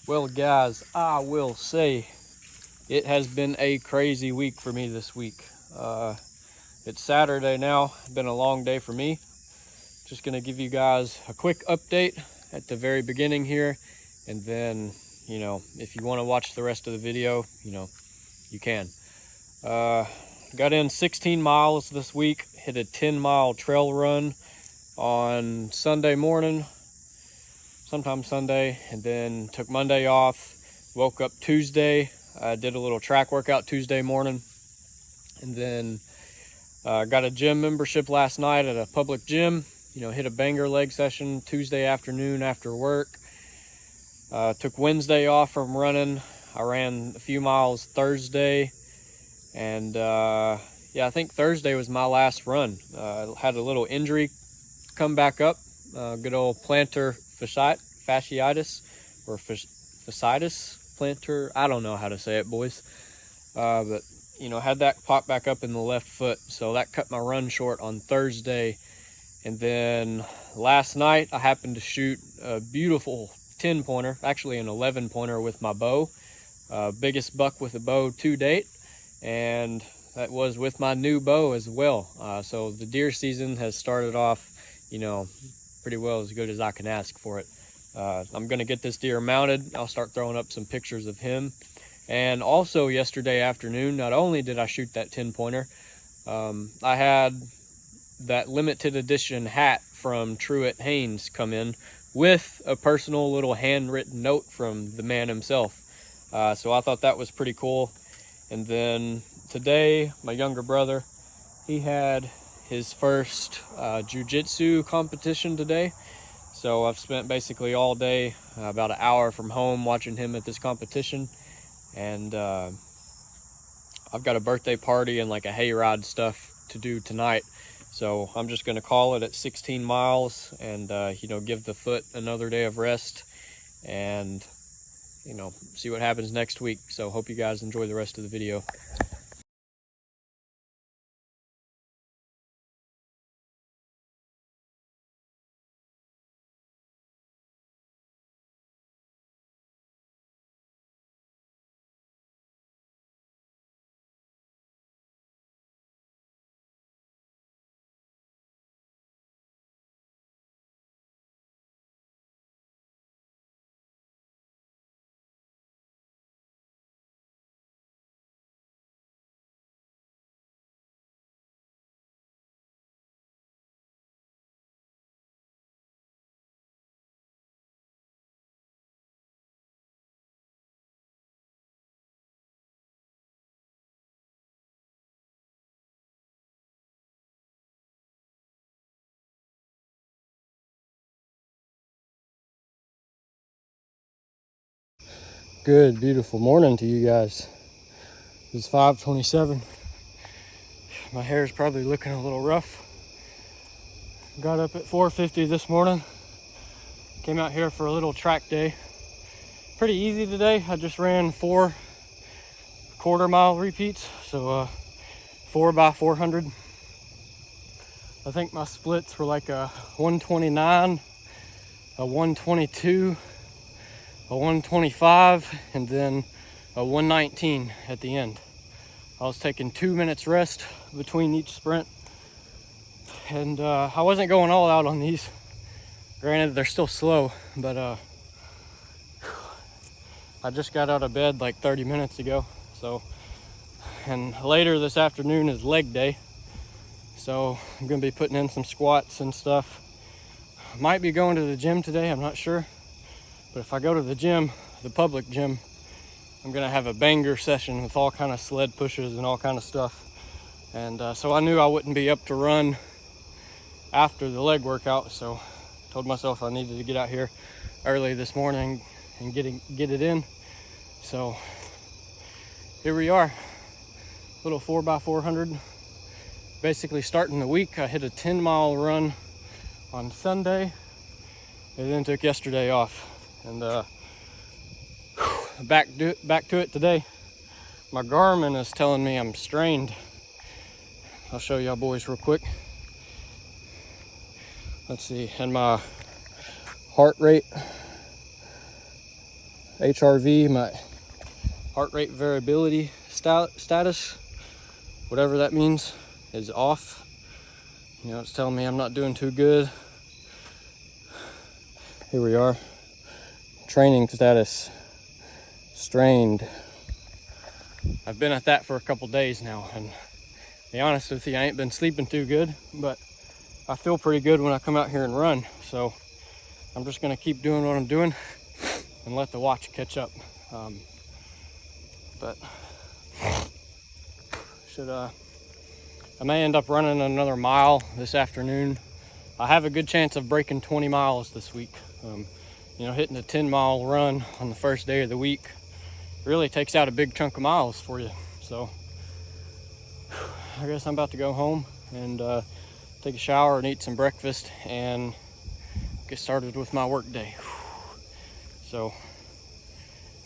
Well, guys, I will say it has been a crazy week for me this week. It's Saturday now. It's been a long day for me. Just going to give you guys a quick update at the very beginning here. And then, if you want to watch the rest of the video, you can. Got in 16 miles this week, hit a 10-mile trail run on Sunday morning, sometime Sunday, and then took Monday off. Woke up Tuesday, did a little track workout Tuesday morning, and then got a gym membership last night at a public gym. Hit a banger leg session Tuesday afternoon after work. Took Wednesday off from running. I ran a few miles Thursday, and I think Thursday was my last run. Had a little injury come back up, good old plantar fasciitis, or fasciitis, plantar, I don't know how to say it, boys, but had that pop back up in the left foot, so that cut my run short on Thursday. And then last night I happened to shoot a beautiful 10-pointer, actually an 11-pointer with my bow, biggest buck with a bow to date, and that was with my new bow as well. So the deer season has started off, pretty well, as good as I can ask for it. I'm going to get this deer mounted. I'll start throwing up some pictures of him. And also yesterday afternoon, not only did I shoot that 10-pointer, I had that limited edition hat from Truett Haynes come in with a personal little handwritten note from the man himself. So I thought that was pretty cool. And then today, my younger brother, he had his first jiu-jitsu competition today. So I've spent basically all day, about an hour from home, watching him at this competition. And I've got a birthday party and like a hayride stuff to do tonight. So I'm just going to call it at 16 miles and, give the foot another day of rest and, see what happens next week. So hope you guys enjoy the rest of the video. Good, beautiful morning to you guys. It's 5:27. My hair is probably looking a little rough. Got up at 4:50 this morning. Came out here for a little track day. Pretty easy today. I just ran 4 quarter-mile repeats, so 4 by 400. I think my splits were like a 129, a 122, a 125, and then a 119 at the end. I was taking 2 minutes rest between each sprint, and I wasn't going all out on these. Granted, they're still slow, but I just got out of bed like 30 minutes ago. So, and later this afternoon is leg day, so I'm gonna be putting in some squats and stuff. I might be going to the gym today, I'm not sure. But if I go to the gym, the public gym, I'm gonna have a banger session with all kind of sled pushes and all kind of stuff. And so I knew I wouldn't be up to run after the leg workout, so I told myself I needed to get out here early this morning and get it in. So here we are, little 4 by 400. Basically starting the week, I hit a 10-mile run on Sunday and then took yesterday off. And back to it today. My Garmin is telling me I'm strained. I'll show y'all boys real quick. Let's see, and my heart rate HRV, my heart rate variability status, whatever that means, is off. You know, it's telling me I'm not doing too good. Here we are. Training status strained. I've been at that for a couple days now, and to be honest with you, I ain't been sleeping too good, but I feel pretty good when I come out here and run. So I'm just gonna keep doing what I'm doing and let the watch catch up. But I may end up running another mile this afternoon. I have a good chance of breaking 20 miles this week. You know, hitting a 10-mile run on the first day of the week really takes out a big chunk of miles for you. So I guess I'm about to go home and take a shower and eat some breakfast and get started with my work day. So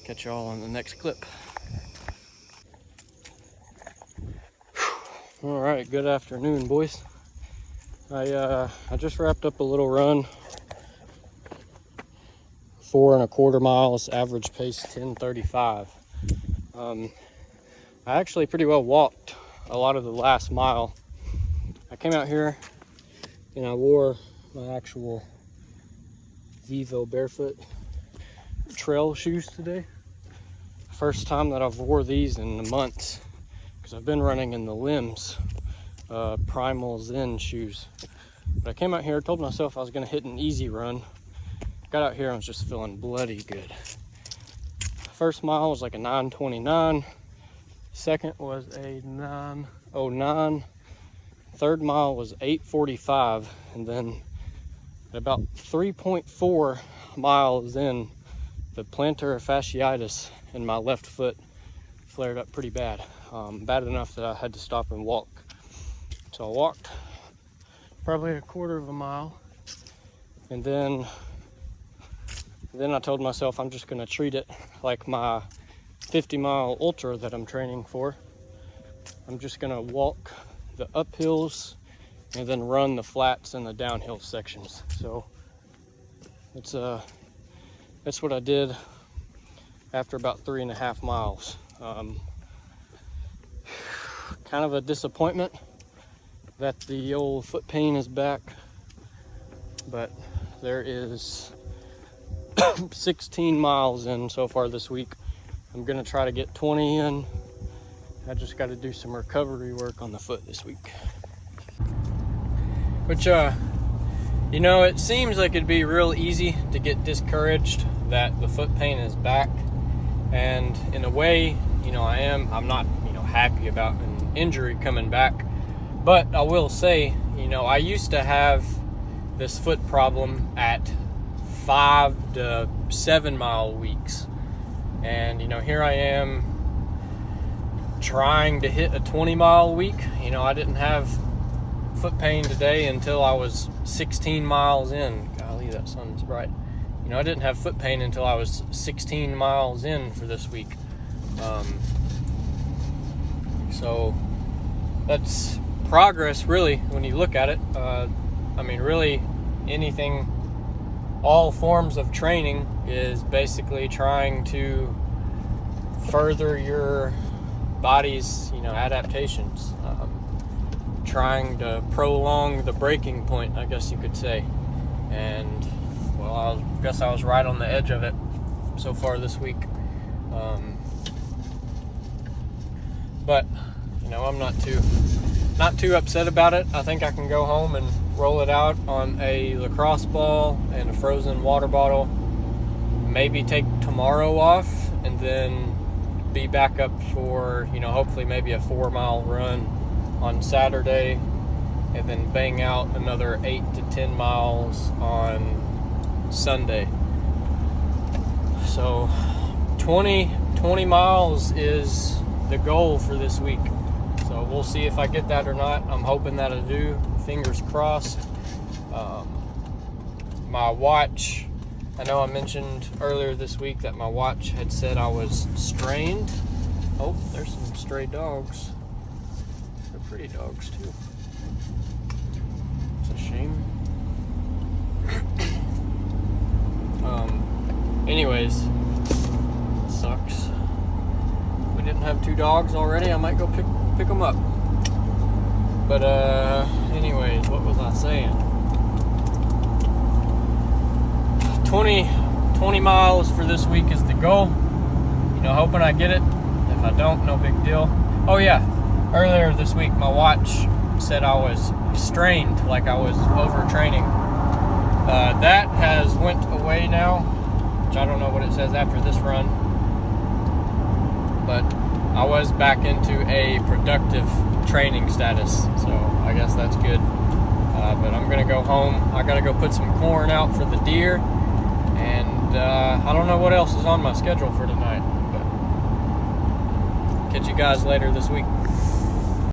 catch y'all on the next clip. All right, good afternoon, boys. I just wrapped up a little run, 4 1/4 miles, average pace 10:35. I actually pretty well walked a lot of the last mile. I came out here and I wore my actual Vivo Barefoot trail shoes today. First time that I've wore these in months, because I've been running in the Limbs Primal Zen shoes. But I came out here, told myself I was gonna hit an easy run. Got out here and was just feeling bloody good. First mile was like a 9:29. Second was a 9:09. Third mile was 8:45. And then at about 3.4 miles in, the plantar fasciitis in my left foot flared up pretty bad. Bad enough that I had to stop and walk. So I walked probably a 1/4 mile. And then I told myself I'm just gonna treat it like my 50-mile ultra that I'm training for. I'm just gonna walk the uphills and then run the flats and the downhill sections. So that's what I did after about 3.5 miles. Kind of a disappointment that the old foot pain is back, but there is 16 miles in so far this week. I'm gonna try to get 20 in. I just got to do some recovery work on the foot this week. Which, you know, it seems like it'd be real easy to get discouraged that the foot pain is back. And in a way, you know, I'm not, you know, happy about an injury coming back. But I will say, you know, I used to have this foot problem at 5 to 7 mile weeks. And, you know, here I am trying to hit a 20-mile week. You know, I didn't have foot pain today until I was 16 miles in. Golly, that sun's bright. You know, I didn't have foot pain until I was 16 miles in for this week. So that's progress, really, when you look at it. I mean, really, anything, all forms of training is basically trying to further your body's, you know, adaptations, trying to prolong the breaking point, I guess you could say. And well, I guess I was right on the edge of it so far this week. But you know, I'm not too upset about it. I think I can go home and roll it out on a lacrosse ball and a frozen water bottle. Maybe take tomorrow off and then be back up for, you know, hopefully maybe a 4-mile run on Saturday, and then bang out another 8 to 10 miles on Sunday. So 20 miles is the goal for this week. So we'll see if I get that or not. I'm hoping that I do. Fingers crossed. My watch, I know I mentioned earlier this week that my watch had said I was strained. Oh, there's some stray dogs. They're pretty dogs too. It's a shame. Anyways, sucks. If we didn't have 2 dogs already, I might go pick them up. But anyways, what was I saying? 20 miles for this week is the goal. You know, hoping I get it. If I don't, no big deal. Oh yeah, earlier this week my watch said I was strained, like I was overtraining. That has went away now, which I don't know what it says after this run. But I was back into a productive training status, so I guess that's good. But I'm gonna go home. I gotta go put some corn out for the deer, and I don't know what else is on my schedule for tonight. But catch you guys later this week.